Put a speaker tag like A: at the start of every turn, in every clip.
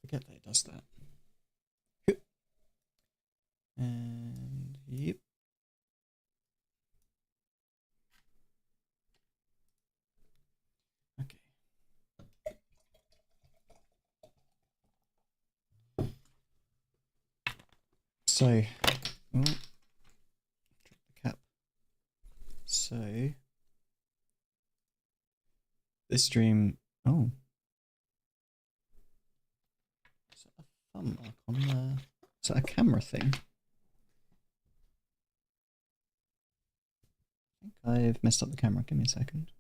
A: Forget that it does that. And yep. Okay. So, oh, drop the cap. So, this stream. Oh, is that a thumb mark on the? Is that a camera thing? I think I've messed up the camera. Give me a second.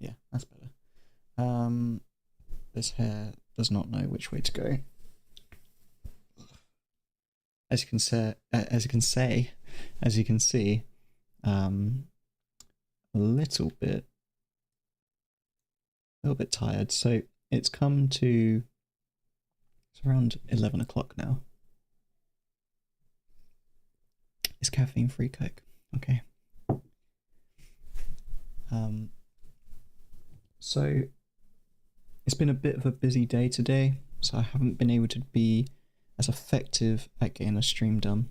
A: Yeah, that's better. This hair does not know which way to go. As you can see, a little bit tired. So it's come to, it's around 11 o'clock now. It's caffeine-free Coke. Okay. So it's been a bit of a busy day today, so I haven't been able to be as effective at getting a stream done.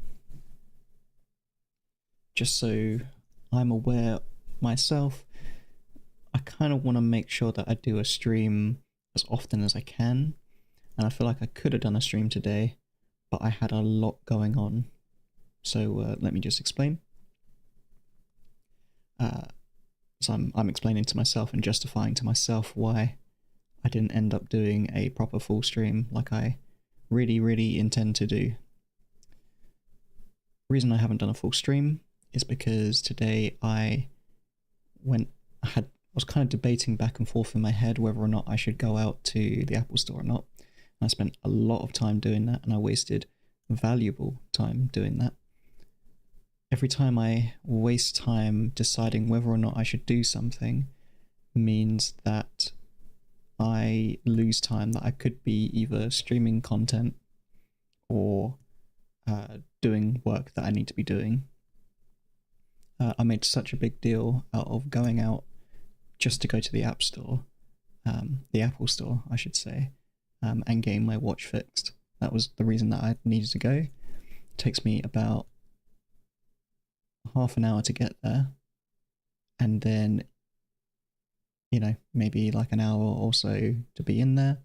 A: Just so I'm aware myself, I kind of want to make sure that I do a stream as often as I can, and I feel like I could have done a stream today, but I had a lot going on. So let me just explain. So I'm explaining to myself and justifying to myself why I didn't end up doing a proper full stream like I really intend to do. The reason I haven't done a full stream is because today I was kind of debating back and forth in my head whether or not I should go out to the Apple Store or not. And I spent a lot of time doing that, and I wasted valuable time doing that. Every time I waste time deciding whether or not I should do something means that I lose time that I could be either streaming content or doing work that I need to be doing. I made such a big deal out of going out just to go to the App Store, the Apple Store, I should say, and getting my watch fixed. That was the reason that I needed to go. It takes me about half an hour to get there, and then, you know, maybe like an hour or so to be in there,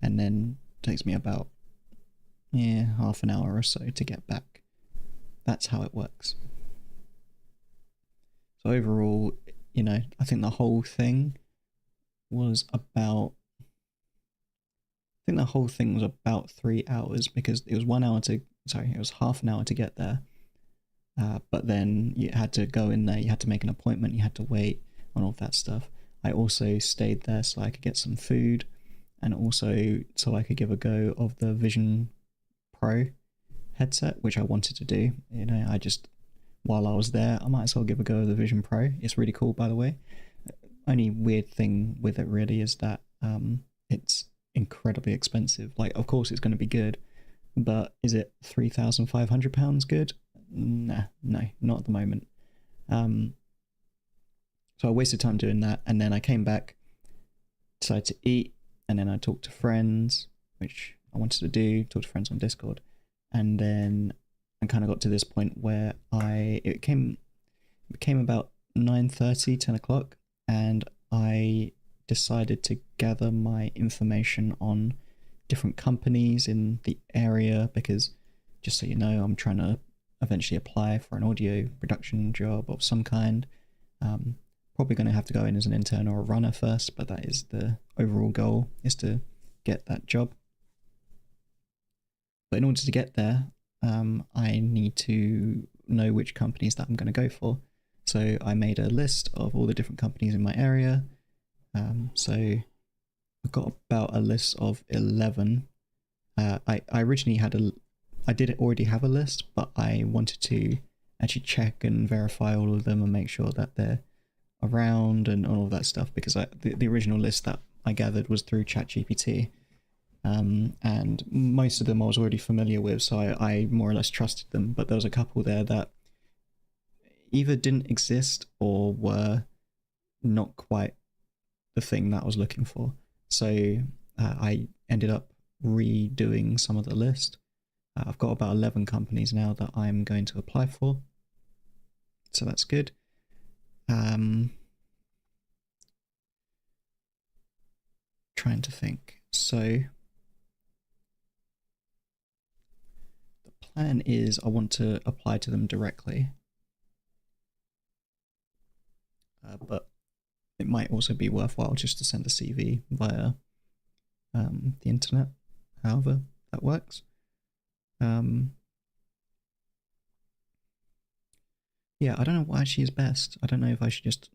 A: and then it takes me about half an hour or so to get back. That's how it works. So overall, you know, I think the whole thing was about 3 hours, because it was half an hour to get there. But then you had to go in there, you had to make an appointment, you had to wait, and all of that stuff. I also stayed there so I could get some food, and also so I could give a go of the Vision Pro headset, which I wanted to do. You know, while I was there, I might as well give a go of the Vision Pro. It's really cool, by the way. Only weird thing with it really is that it's incredibly expensive. Like, of course it's going to be good, but is it £3,500 good? Nah, no, not at the moment. So I wasted time doing that, and then I came back, decided to eat, and then I talked to friends, which I wanted to do, talk to friends on Discord, and then I kind of got to this point where it became about 9:30, 10 o'clock, and I decided to gather my information on different companies in the area, because, just so you know, I'm trying to eventually apply for an audio production job of some kind. Probably going to have to go in as an intern or a runner first, but that is the overall goal, is to get that job. But in order to get there, I need to know which companies that I'm going to go for. So I made a list of all the different companies in my area. So I've got about a list of 11. I originally I did already have a list, but I wanted to actually check and verify all of them and make sure that they're around and all of that stuff, because the original list that I gathered was through ChatGPT. and most of them I was already familiar with, so I more or less trusted them. But there was a couple there that either didn't exist or were not quite the thing that I was looking for. So I ended up redoing some of the list. I've got about 11 companies now that I'm going to apply for, so that's good. Trying to think. So the plan is I want to apply to them directly, but it might also be worthwhile just to send a CV via the internet, however that works. Yeah, I don't know what actually is best. I don't know if I should just...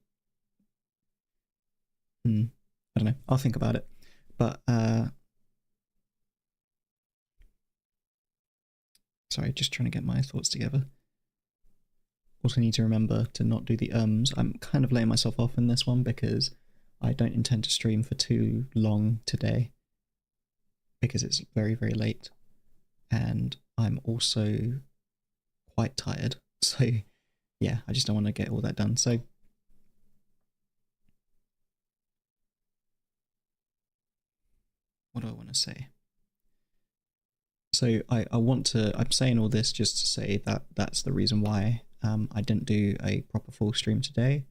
A: I don't know. I'll think about it. But, sorry, just trying to get my thoughts together. Also need to remember to not do the ums. I'm kind of laying myself off in this one because I don't intend to stream for too long today because it's very, very late. And I'm also quite tired. So, yeah, I just don't want to get all that done. So, what do I want to say? So I want to, I'm saying all this just to say that that's the reason why I didn't do a proper full stream today.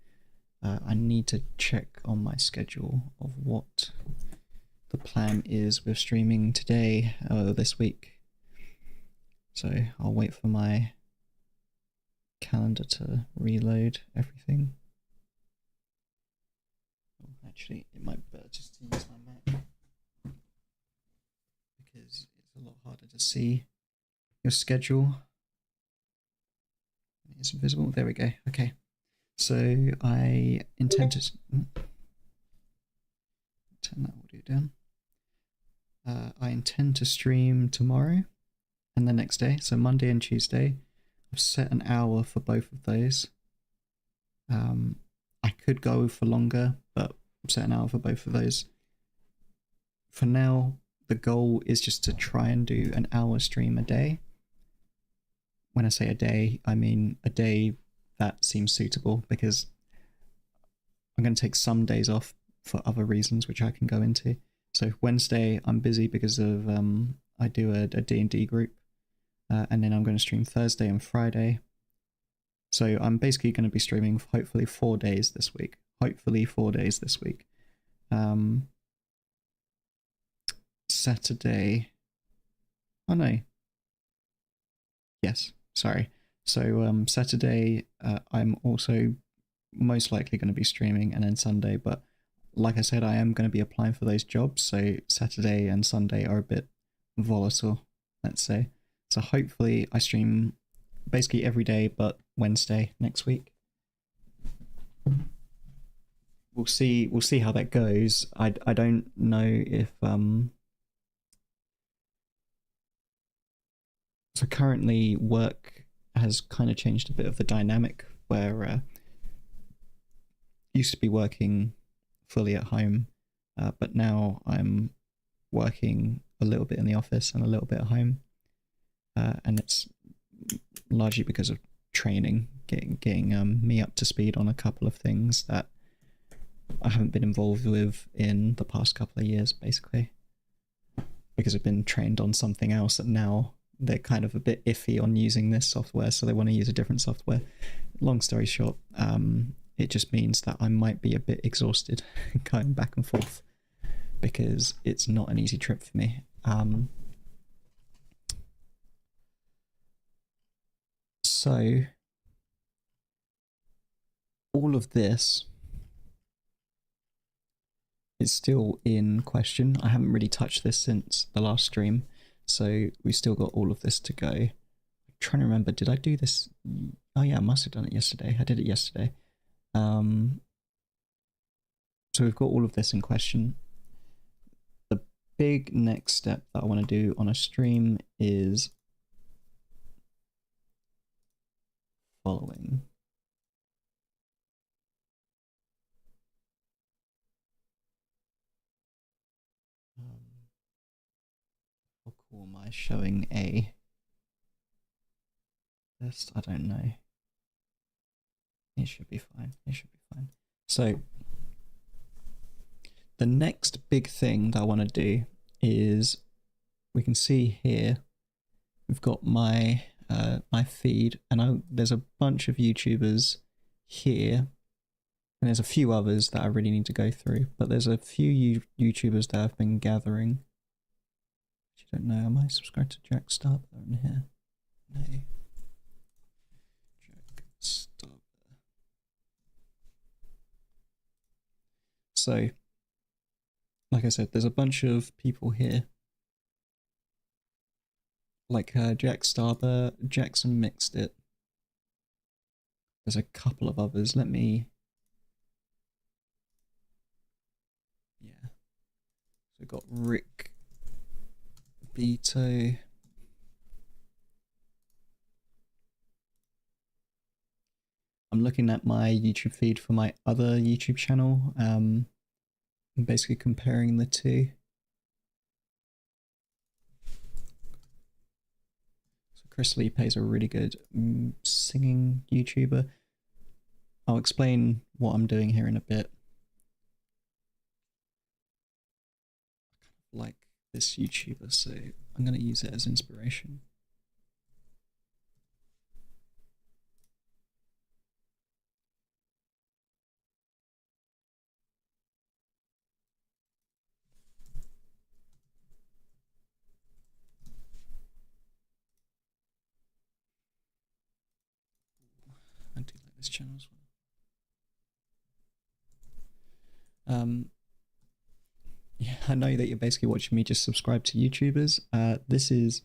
A: I need to check on my schedule of what the plan is with streaming today or this week. So I'll wait for my calendar to reload everything. Oh, actually, it might be better just to use my Mac because it's a lot harder to see your schedule. It's visible. There we go. Okay. So I intend to turn that audio down. I intend to stream tomorrow and the next day, so Monday and Tuesday. I've set an hour for both of those. I could go for longer, but I've set an hour for both of those. For now, the goal is just to try and do an hour stream a day. When I say a day, I mean a day that seems suitable because I'm going to take some days off for other reasons, which I can go into. So Wednesday, I'm busy because of I do a D&D group, and then I'm going to stream Thursday and Friday. So I'm basically going to be streaming hopefully 4 days this week. Saturday. Oh no. Yes, sorry. So Saturday, I'm also most likely going to be streaming, and then Sunday, but like I said, I am going to be applying for those jobs, so Saturday and Sunday are a bit volatile, let's say. So hopefully I stream basically every day but Wednesday next week. We'll see how that goes. I don't know if so currently work has kind of changed a bit of the dynamic where used to be working fully at home, but now I'm working a little bit in the office and a little bit at home, and it's largely because of training, getting me up to speed on a couple of things that I haven't been involved with in the past couple of years, basically, because I've been trained on something else and now they're kind of a bit iffy on using this software, so they want to use a different software. Long story short, it just means that I might be a bit exhausted going back and forth because it's not an easy trip for me. So all of this is still in question. I haven't really touched this since the last stream, so we've still got all of this to go. I'm trying to remember, did I do this? Oh yeah, I must have done it yesterday. I did it yesterday. So we've got all of this in question. The big next step that I want to do on a stream is following. Or am I showing a list? I don't know. It should be fine. It should be fine. So the next big thing that I want to do is, we can see here we've got my my feed, and there's a bunch of YouTubers here, and there's a few others that I really need to go through, but there's a few YouTubers that have been gathering. I don't know, am I subscribed to Jack Starber in here? No. Jack Starber. So, like I said, there's a bunch of people here. Like Jack Starber, Jackson Mixed It. There's a couple of others. Let me... Yeah. So we've got Rick Beto. I'm looking at my YouTube feed for my other YouTube channel. I'm basically comparing the two. So Chris Lee Pay's a really good singing YouTuber. I'll explain what I'm doing here in a bit. I kind of like this YouTuber, so I'm going to use it as inspiration. I do like this channel as well. Yeah, I know that you're basically watching me just subscribe to YouTubers. These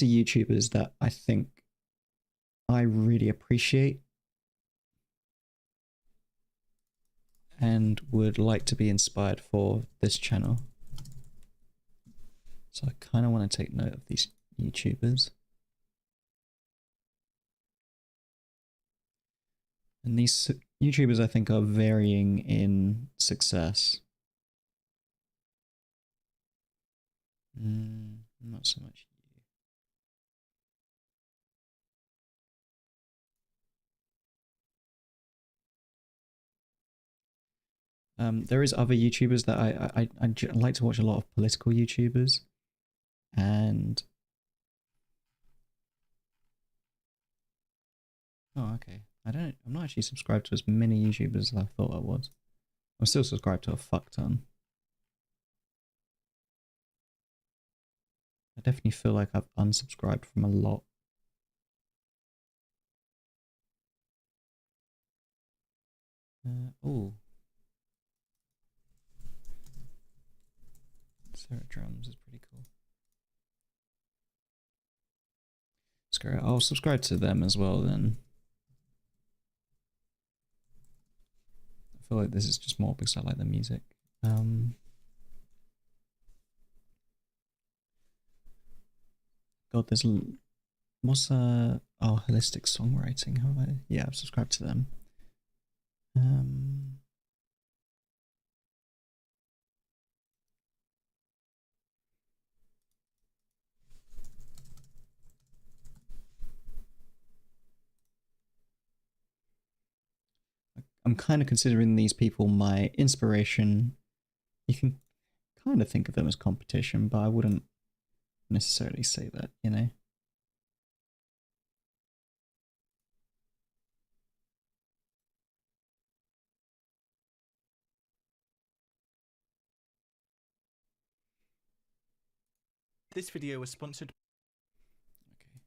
A: are YouTubers that I think I really appreciate and would like to be inspired for this channel. So I kind of want to take note of these YouTubers. And these YouTubers I think are varying in success. Not so much you. There is other YouTubers that I like to watch a lot of political YouTubers, and oh, okay. I'm not actually subscribed to as many YouTubers as I thought I was. I'm still subscribed to a fuck ton. I definitely feel like I've unsubscribed from a lot. Oh. Sarah Drums is pretty cool. Screw it, I'll subscribe to them as well then. I feel like this is just more because I like the music. God, there's... What's oh, Holistic Songwriting. Yeah, I've subscribed to them. I'm kind of considering these people my inspiration. You can kind of think of them as competition, but I wouldn't necessarily say that, you know?
B: This video was sponsored.
A: Okay.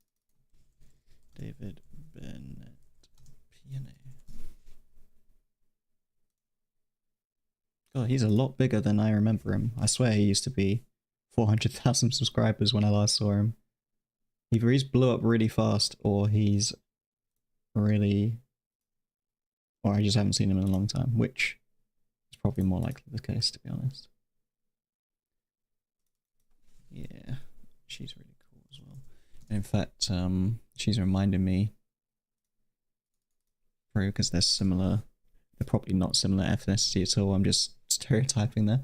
A: David Bennett Piano. God, he's a lot bigger than I remember him. I swear he used to be 400,000 subscribers when I last saw him. Either he's blew up really fast, or he's really... Or I just haven't seen him in a long time, which is probably more likely the case, to be honest. Yeah, she's really cool as well. And in fact, she's reminding me, probably because they're similar, they're probably not similar ethnicity at all, I'm just stereotyping there.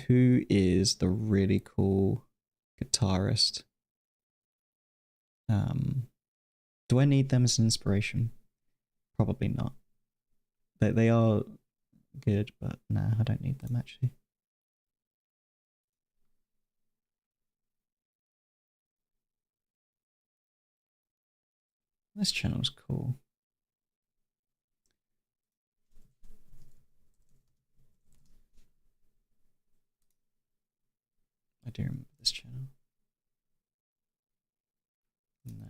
A: Who is the really cool guitarist. Do I need them as an inspiration? Probably not. They are good, but nah, I don't need them actually. This channel's cool. I do remember this channel. No.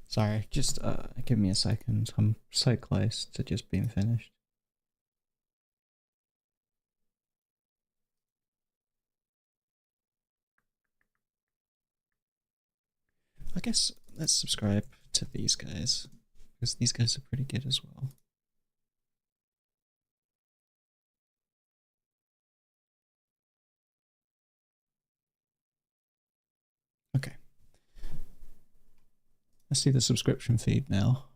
A: Sorry, just give me a second. I'm so close to just being finished. I guess let's subscribe to these guys, because these guys are pretty good as well. Okay. Let's see the subscription feed now.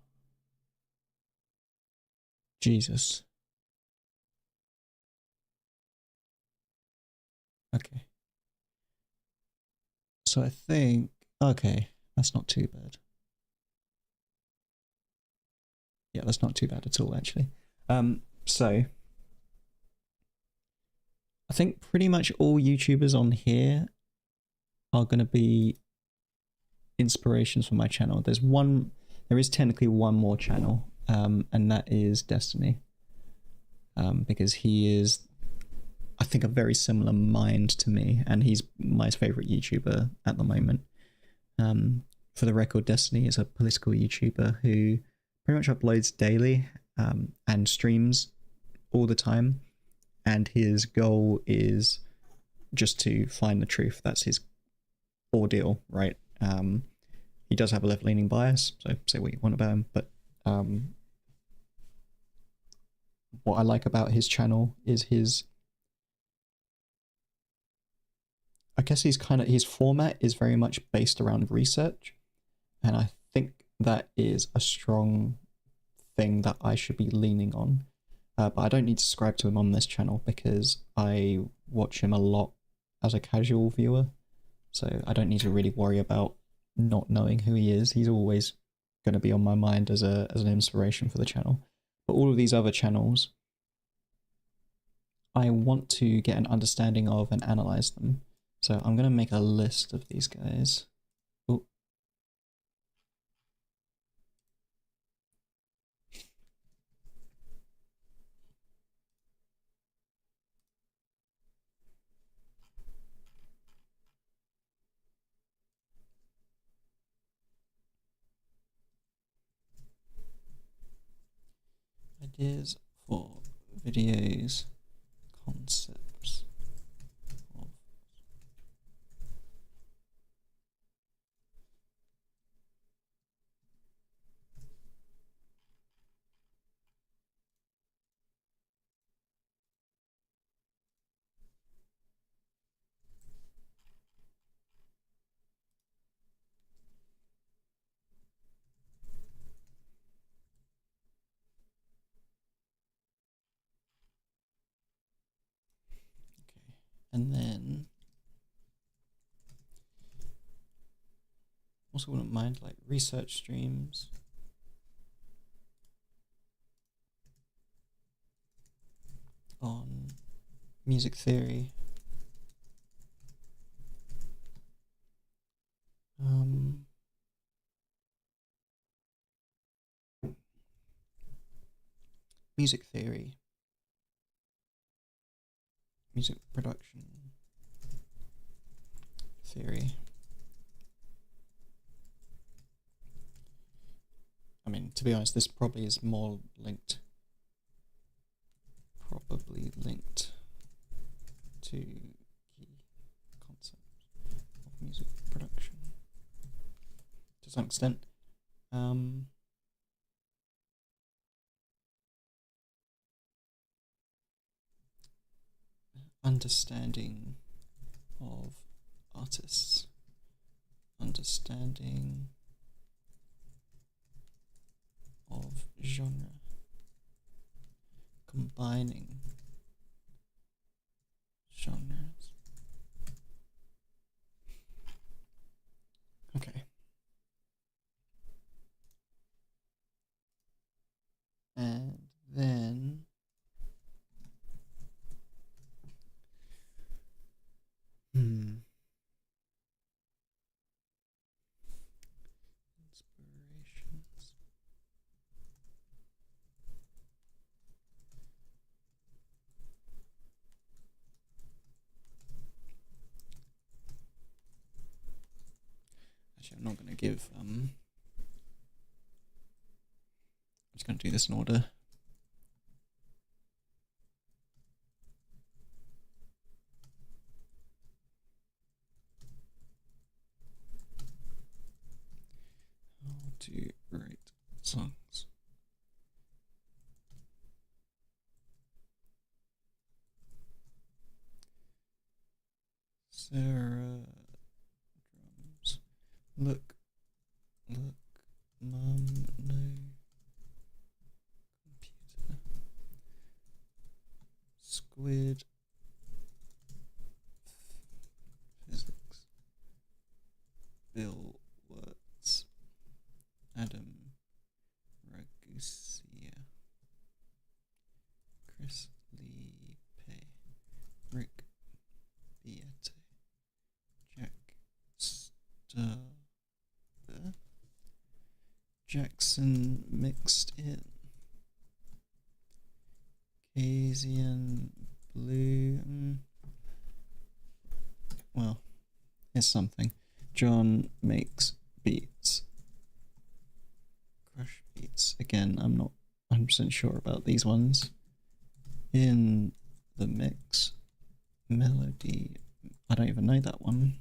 A: Jesus. Okay. So I think, okay, that's not too bad. Yeah, that's not too bad at all, actually. So I think pretty much all YouTubers on here are going to be inspirations for my channel. There is technically one more channel, and that is Destiny, because he is, I think, a very similar mind to me, and he's my favorite YouTuber at the moment. For the record, Destiny is a political YouTuber who pretty much uploads daily, and streams all the time, and his goal is just to find the truth. That's his ordeal, right? He does have a left-leaning bias, so say what you want about him, but what I like about his channel is I guess his format is very much based around research, and I think that is a strong thing that I should be leaning on. But I don't need to subscribe to him on this channel because I watch him a lot as a casual viewer, so I don't need to really worry about not knowing who he is. He's always going to be on my mind as an inspiration for the channel. But all of these other channels, I want to get an understanding of and analyze them. So I'm going to make a list of these guys. Ooh. Ideas for videos, concepts of and then also wouldn't mind like research streams. On music theory. Music theory. Music production theory. I mean, to be honest, this probably is more linked. Probably linked to key concept of music production to some extent. Understanding of artists, understanding of genre, combining genres. Okay. And then inspirations. Actually, I'm not going to give I'm just going to do this in order. How to write songs. Sarah drums. Look, mum, no computer. Squid. Physics. Bill Wirtz. Adam Ragusia. Chris Lee Rick Beate. Jack Sturber. Jackson mixed in. Casian Blue. Well, here's something. John makes beats. Crush beats. Again, I'm not 100% sure about these ones. In the mix. Melody. I don't even know that one.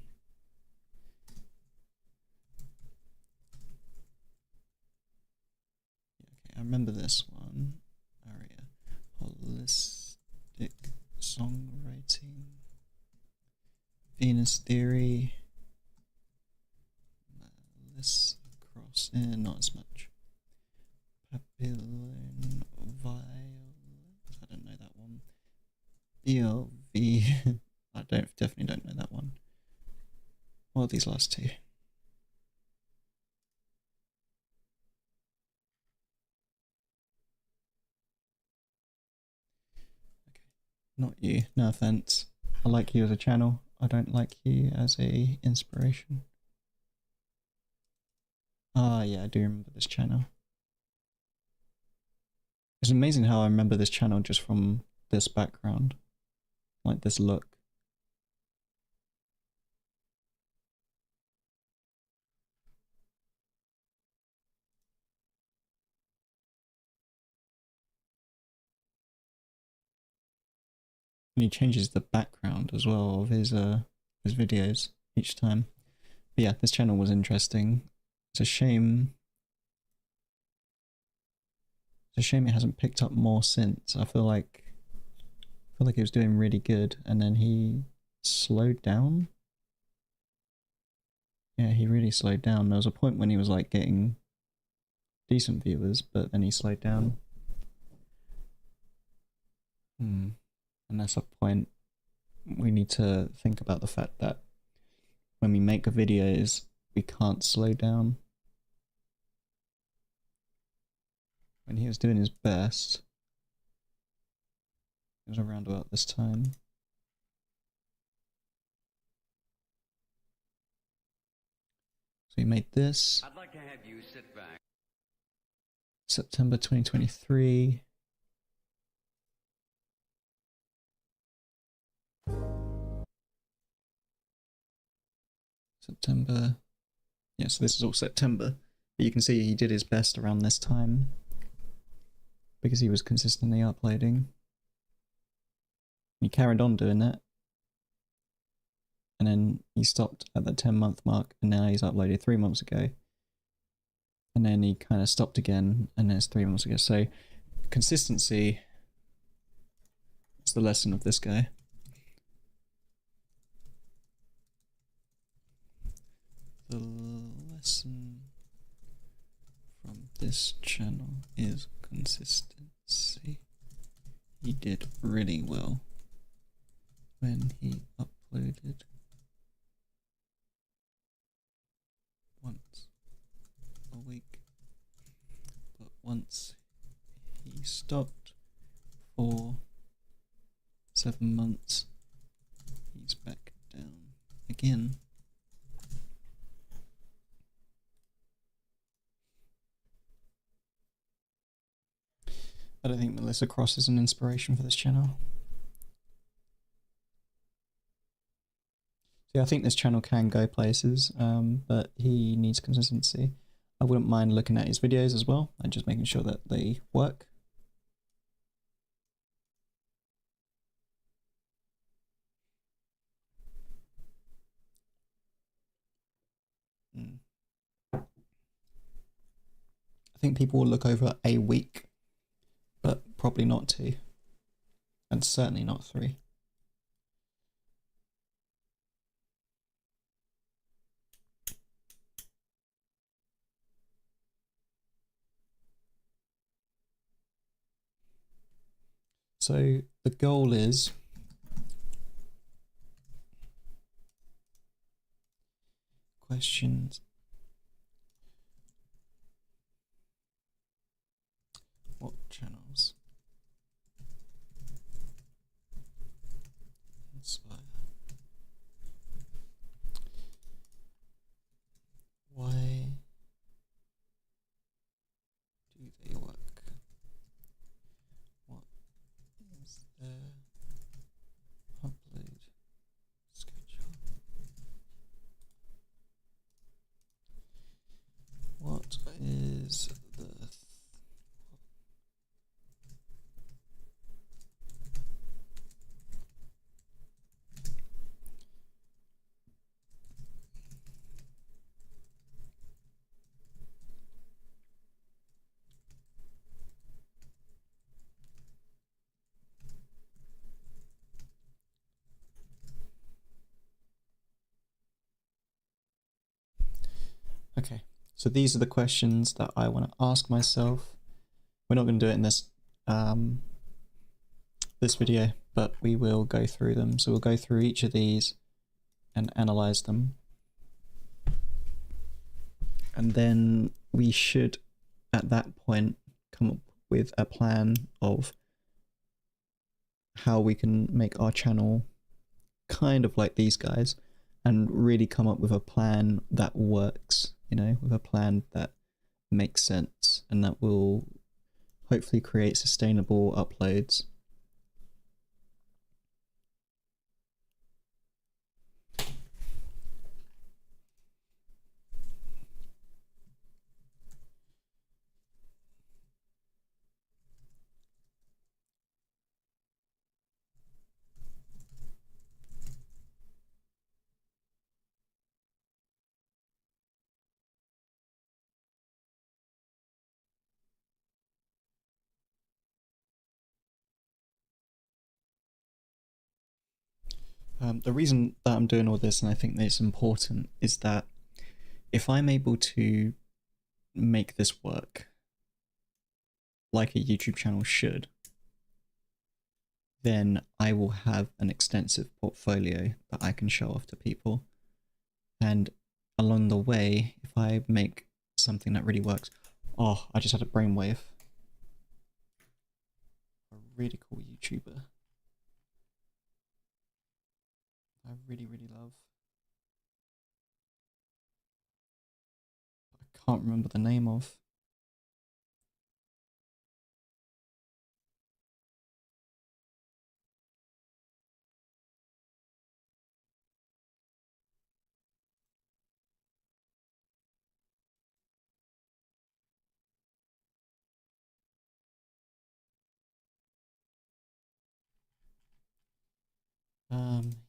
A: Okay, I remember this one. Aria. Holistic songwriting. Venus Theory. Melissa Cross. Not as much. Papillon Violet. I don't know that one. BLV. I definitely don't know that one. What are these last two? Okay. Not you. No offense. I like you as a channel. I don't like you as a inspiration. Ah, yeah, I do remember this channel. It's amazing how I remember this channel just from this background. Like this look. And he changes the background as well of his videos each time. But yeah, this channel was interesting. It's a shame. It's a shame it hasn't picked up more since. I feel like it was doing really good, and then he slowed down. Yeah, he really slowed down. There was a point when he was like getting decent viewers, but then he slowed down. And that's a point we need to think about, the fact that when we make videos, we can't slow down. When he was doing his best, it was around about this time. So he made this.
C: I'd like to have you sit back.
A: September 2023. September. Yeah, so this is all September. But you can see he did his best around this time, because he was consistently uploading. He carried on doing that, and then he stopped at the 10-month mark, and now he's uploaded 3 months ago, and then he kind of stopped again, and then it's 3 months ago. So consistency is the lesson of this guy. The lesson from this channel is consistency. He did really well when he uploaded once a week, but once he stopped for 7 months, he's back down again. I don't think Melissa Cross is an inspiration for this channel. Yeah, I think this channel can go places, but he needs consistency. I wouldn't mind looking at his videos as well and just making sure that they work. I think people will look over a week, but probably not 2, and certainly not 3. So the goal is questions. What channels inspire? Why do they work? What is their upload schedule? What is the Okay, so these are the questions that I want to ask myself. We're not going to do it in this this video, but we will go through them. So we'll go through each of these and analyze them. And then we should, at that point, come up with a plan of how we can make our channel kind of like these guys and really come up with a plan that works, you know, with a plan that makes sense and that will hopefully create sustainable uploads. The reason that I'm doing all this, and I think that it's important, is that if I'm able to make this work like a YouTube channel should, then I will have an extensive portfolio that I can show off to people. And along the way, if I make something that really works, oh, I just had a brainwave. A really cool YouTuber I really, really love. I can't remember the name of.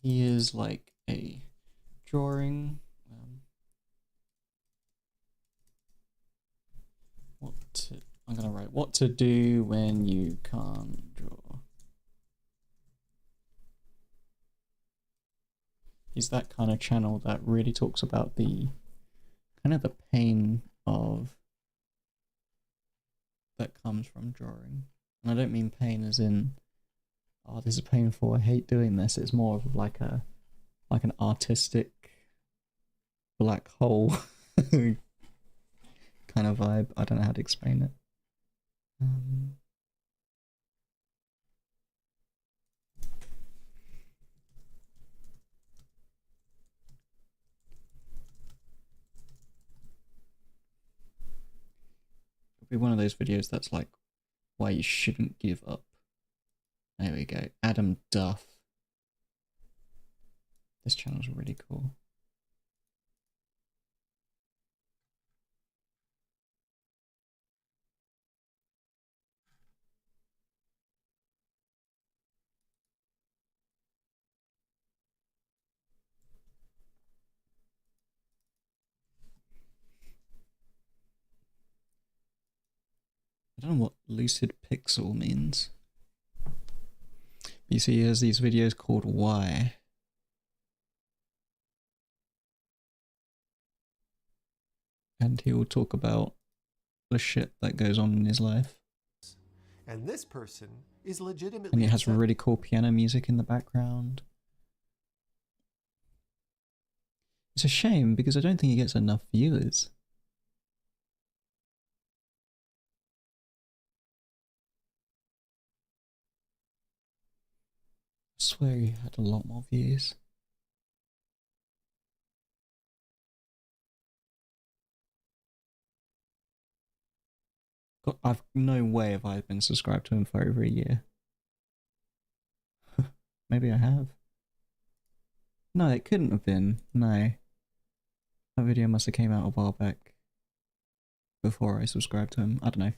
A: He is like a drawing. I'm gonna write what to do when you can't draw. He's that kind of channel that really talks about the kind of the pain of that comes from drawing. And I don't mean pain as in, oh, this is painful, I hate doing this. It's more of like an artistic black hole kind of vibe. I don't know how to explain it. It'll be one of those videos that's like why you shouldn't give up. There we go. Adam Duff. This channel's really cool. I don't know what Lucid Pixel means. You see, he has these videos called Why. And he will talk about the shit that goes on in his life.
C: And this person is legitimately.
A: And he has really cool piano music in the background. It's a shame because I don't think he gets enough viewers. I swear he had a lot more views. I've no way have I been subscribed to him for over a year. Maybe I have. No, it couldn't have been. No. That video must have came out a while back before I subscribed to him. I don't know.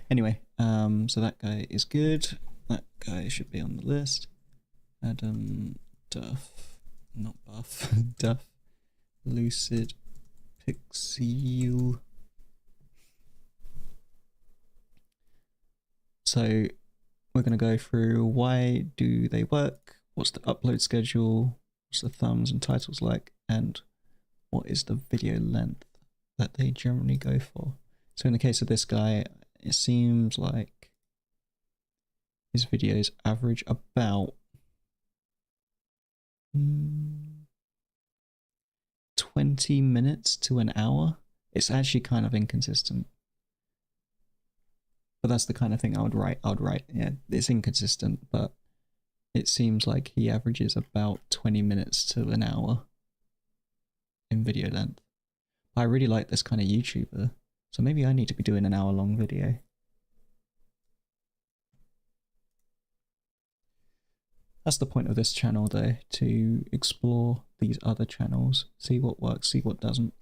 A: Anyway, so that guy is good. That guy should be on the list. Adam Duff. Not Buff. Duff. Lucid Pixel. So we're going to go through why do they work, what's the upload schedule, what's the thumbs and titles like, and what is the video length that they generally go for. So in the case of this guy, it seems like his videos average about 20 minutes to an hour. It's actually kind of inconsistent. But that's the kind of thing I would write. Yeah, it's inconsistent, but it seems like he averages about 20 minutes to an hour in video length. I really like this kind of YouTuber, so maybe I need to be doing an hour-long video. That's the point of this channel though, to explore these other channels, see what works, see what doesn't,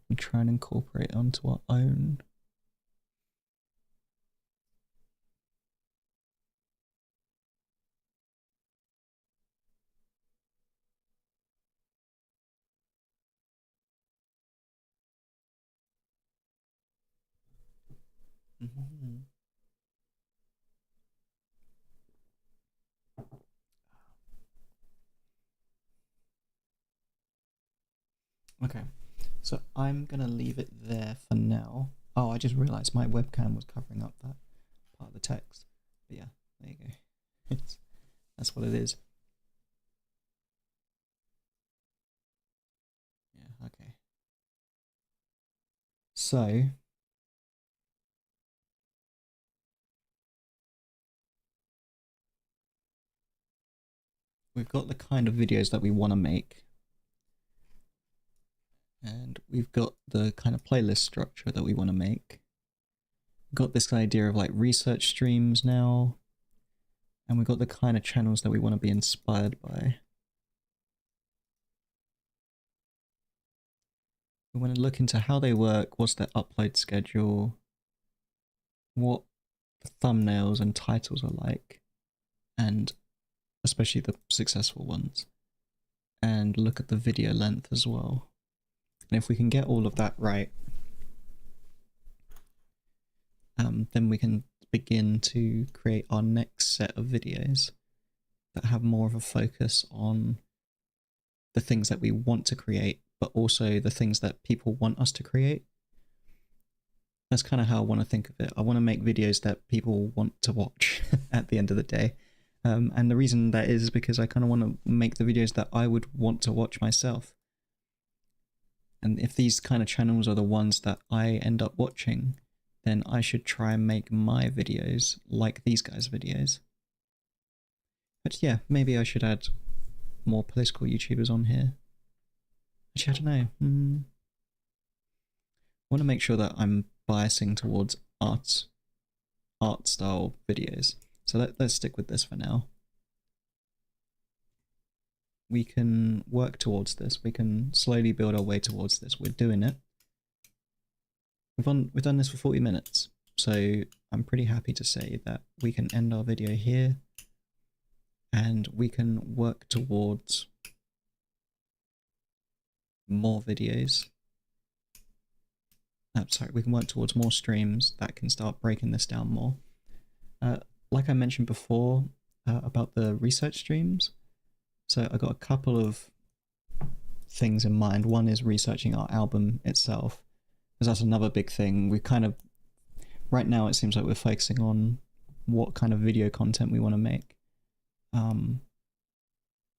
A: and try and incorporate it onto our own. Okay, so I'm gonna leave it there for now. Oh, I just realized my webcam was covering up that part of the text. But yeah, there you go. That's what it is. Yeah, okay. So we've got the kind of videos that we want to make. And we've got the kind of playlist structure that we want to make. We've got this idea of like research streams now. And we've got the kind of channels that we want to be inspired by. We want to look into how they work, what's their upload schedule, what the thumbnails and titles are like, and especially the successful ones. And and look at the video length as well. And if we can get all of that right, then we can begin to create our next set of videos that have more of a focus on the things that we want to create, but also the things that people want us to create. That's kind of how I want to think of it. I want to make videos that people want to watch at the end of the day. And the reason that is because I kind of want to make the videos that I would want to watch myself. And if these kind of channels are the ones that I end up watching, then I should try and make my videos like these guys' videos. But yeah, maybe I should add more political YouTubers on here. Actually, I don't know. I want to make sure that I'm biasing towards art style videos. So let's stick with this for now. We can work towards this. We can slowly build our way towards this. We're doing it. We've done this for 40 minutes. So I'm pretty happy to say that we can end our video here and we can work towards more videos. Sorry, we can work towards more streams that can start breaking this down more. Like I mentioned before about the research streams, so I got a couple of things in mind. One is researching our album itself, because that's another big thing. We kind of, right now it seems like we're focusing on what kind of video content we want to make.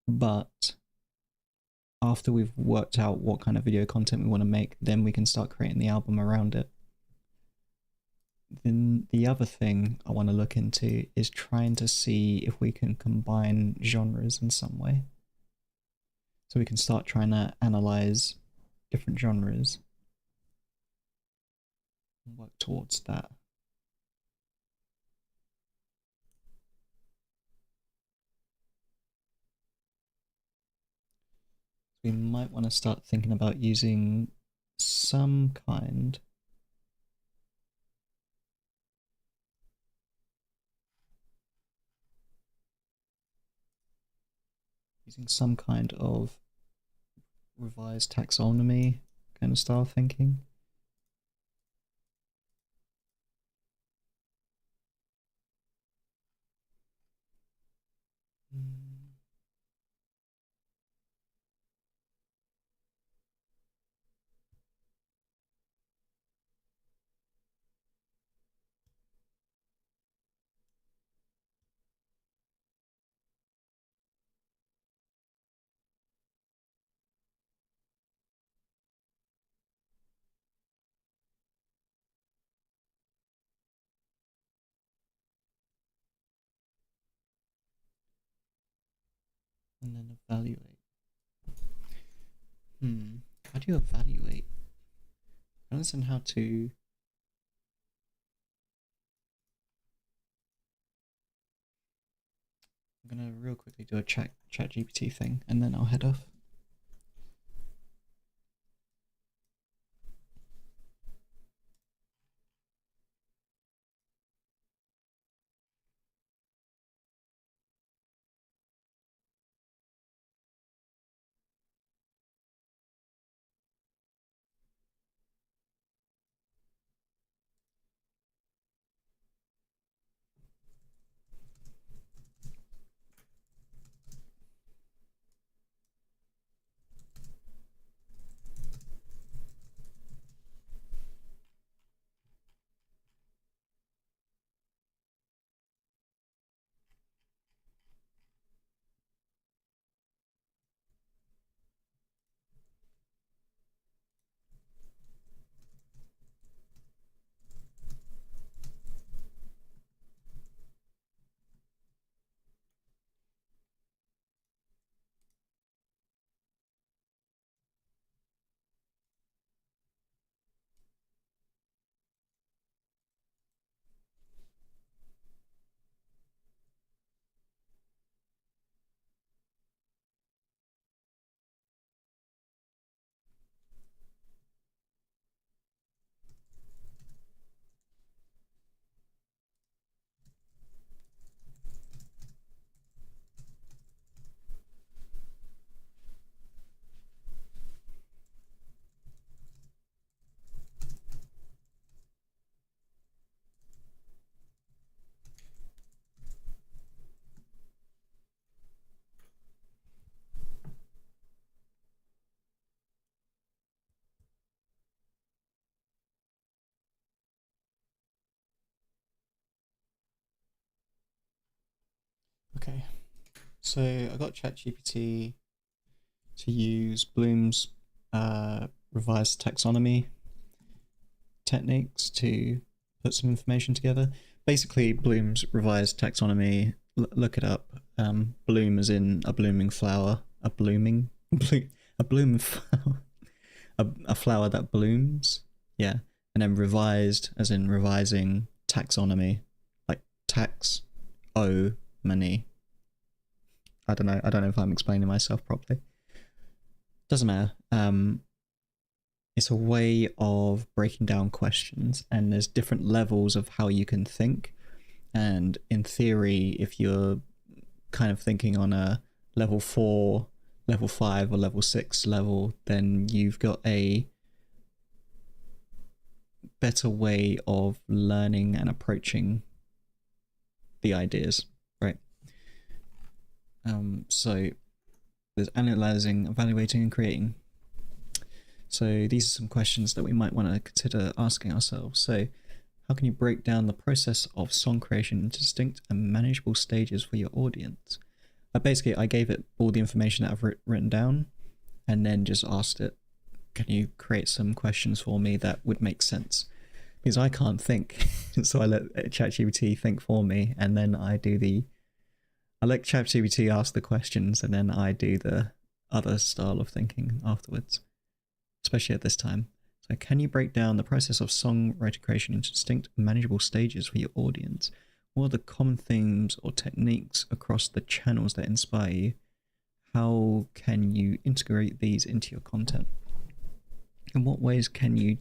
A: But after we've worked out what kind of video content we want to make, then we can start creating the album around it. Then the other thing I want to look into is trying to see if we can combine genres in some way. So we can start trying to analyze different genres and work towards that. We might want to start thinking about using some kind of revised taxonomy kind of style thinking. And then evaluate. How do you evaluate? I don't understand how to. I'm gonna real quickly do a chat GPT thing and then I'll head off. So I got ChatGPT to use Bloom's revised taxonomy techniques to put some information together. Basically, Bloom's revised taxonomy, look it up. Bloom as in a blooming flower, a blooming flower, a flower that blooms. Yeah, and then revised as in revising taxonomy, like tax money. I don't know if I'm explaining myself properly. Doesn't matter. It's a way of breaking down questions, and there's different levels of how you can think. And in theory, if you're kind of thinking on a level 4, level 5, or level 6 level, then you've got a better way of learning and approaching the ideas, right? So there's analyzing, evaluating, and creating. So these are some questions that we might want to consider asking ourselves. So how can you break down the process of song creation into distinct and manageable stages for your audience? Basically, I gave it all the information that I've written down, and then just asked it, can you create some questions for me that would make sense? Because I can't think. So I let ChatGPT think for me, and then I let ChatGPT ask the questions, and then I do the other style of thinking afterwards, especially at this time. So can you break down the process of songwriting creation into distinct and manageable stages for your audience? What are the common themes or techniques across the channels that inspire you? How can you integrate these into your content? In what ways can you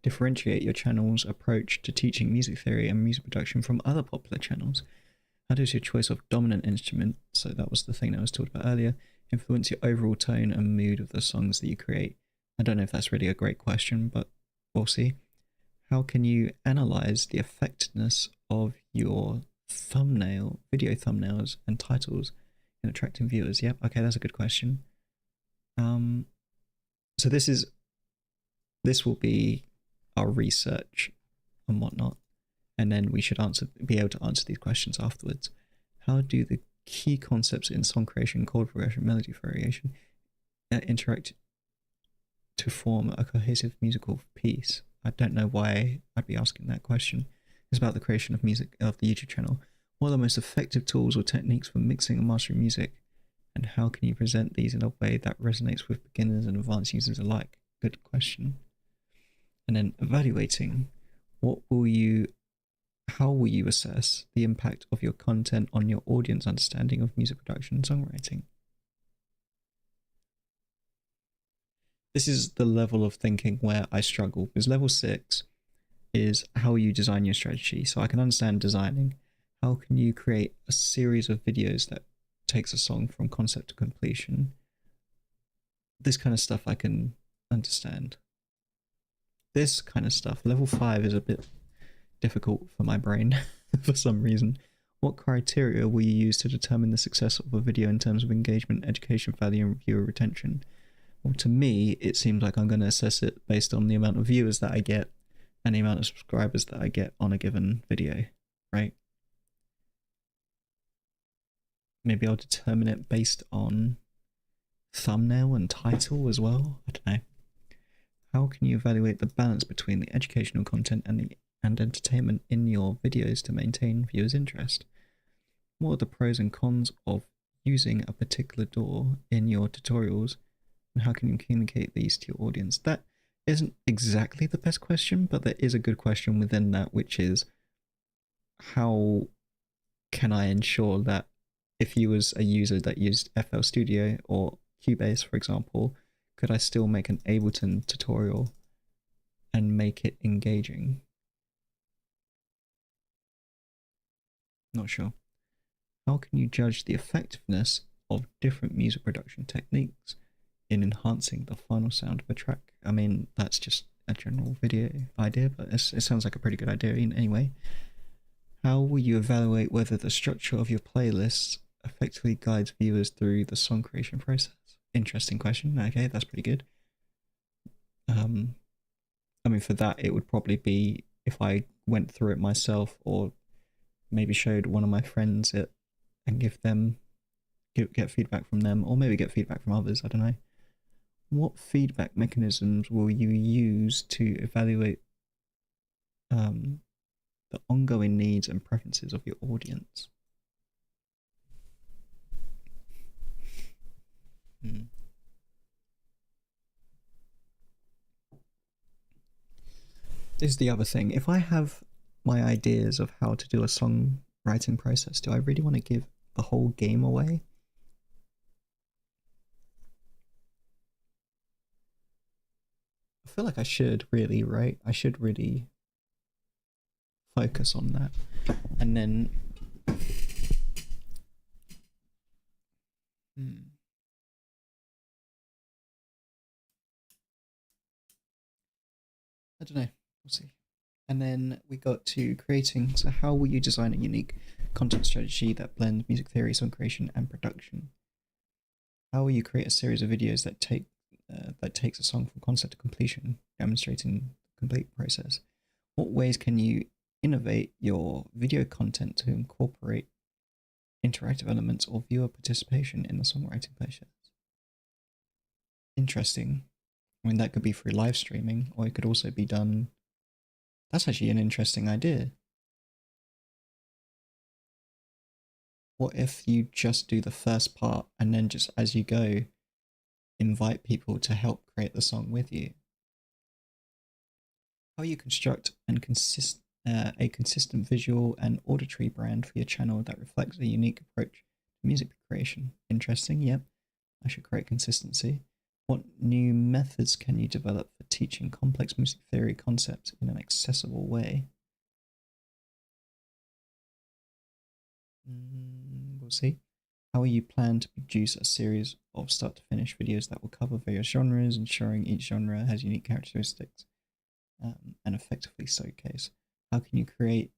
A: differentiate your channel's approach to teaching music theory and music production from other popular channels? How does your choice of dominant instrument, so that was the thing that I was talking about earlier, influence your overall tone and mood of the songs that you create? I don't know if that's really a great question, but we'll see. How can you analyze the effectiveness of your video thumbnails and titles in attracting viewers? Yep, okay, that's a good question. So this will be our research and whatnot, and then we should be able to answer these questions afterwards. How do the key concepts in song creation, chord progression, melody variation interact to form a cohesive musical piece? I don't know why I'd be asking that question. It's about the creation of music of the YouTube channel. What are the most effective tools or techniques for mixing and mastering music, and how can you present these in a way that resonates with beginners and advanced users alike? Good question. And then evaluating, how will you assess the impact of your content on your audience understanding of music production and songwriting? This is the level of thinking where I struggle, because level 6 is how you design your strategy. So I can understand designing. How can you create a series of videos that takes a song from concept to completion? This kind of stuff I can understand. This kind of stuff, level 5, is a bit difficult for my brain for some reason. What criteria will you use to determine the success of a video in terms of engagement, education value, and viewer retention? Well, to me, it seems like I'm going to assess it based on the amount of viewers that I get and the amount of subscribers that I get on a given video, right? Maybe I'll determine it based on thumbnail and title as well. I don't know. How can you evaluate the balance between the educational content and entertainment in your videos to maintain viewers' interest? What are the pros and cons of using a particular DAW in your tutorials, and how can you communicate these to your audience? That isn't exactly the best question, but there is a good question within that, which is, how can I ensure that if you was a user that used FL Studio or Cubase, for example, could I still make an Ableton tutorial and make it engaging? Not sure. How can you judge the effectiveness of different music production techniques in enhancing the final sound of a track? I mean, that's just a general video idea, but it sounds like a pretty good idea anyway. How will you evaluate whether the structure of your playlists effectively guides viewers through the song creation process? Interesting question. Okay, that's pretty good. I mean, for that, it would probably be if I went through it myself, or maybe showed one of my friends it and give them get feedback from them, or maybe get feedback from others. I don't know. What feedback mechanisms will you use to evaluate the ongoing needs and preferences of your audience? This is the other thing. If I have my ideas of how to do a songwriting process, do I really want to give the whole game away? I feel like I should really, right? I should really focus on that. And then I don't know. We'll see. And then we got to creating. So how will you design a unique content strategy that blends music theory, song creation, and production? How will you create a series of videos that takes a song from concept to completion, demonstrating the complete process? What ways can you innovate your video content to incorporate interactive elements or viewer participation in the songwriting process? Interesting. I mean, that could be through live streaming, or it could also be done. That's actually an interesting idea. What if you just do the first part and then just as you go, invite people to help create the song with you? How you construct and a consistent visual and auditory brand for your channel that reflects a unique approach to music creation. Interesting, yep. I should create consistency. What new methods can you develop for teaching complex music theory concepts in an accessible way? We'll see. How will you plan to produce a series of start to finish videos that will cover various genres, ensuring each genre has unique characteristics and effectively showcase? How can you create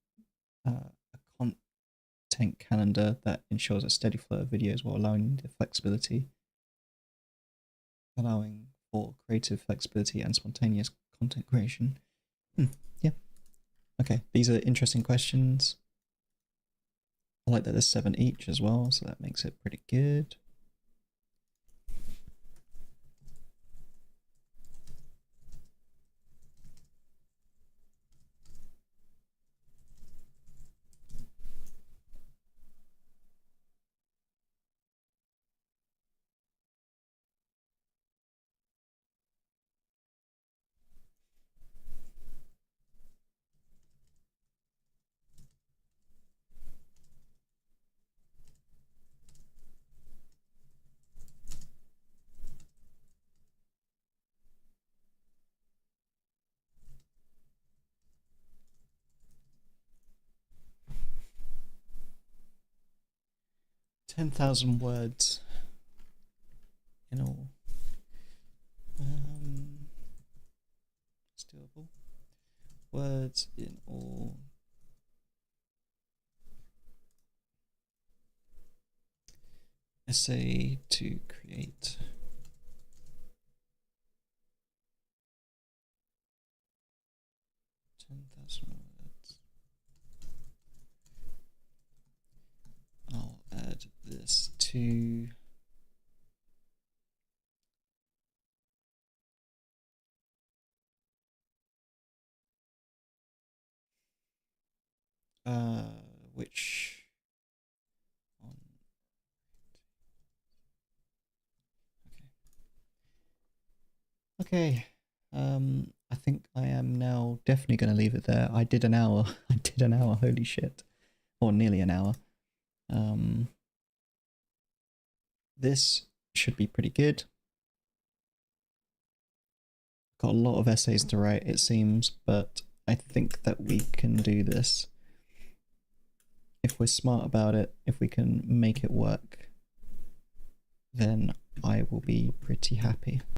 A: a content calendar that ensures a steady flow of videos while allowing for creative flexibility and spontaneous content creation? Yeah. Okay, these are interesting questions. I like that there's 7 each as well, so that makes it pretty good. $10,000 words in all. It's doable. Words in all. Essay to create. I'll add this to which one? Okay. I think I am now definitely going to leave it there. I did an hour. I did an hour. Holy shit. Or nearly an hour. This should be pretty good. Got a lot of essays to write, it seems, but I think that we can do this. If we're smart about it, if we can make it work, then I will be pretty happy.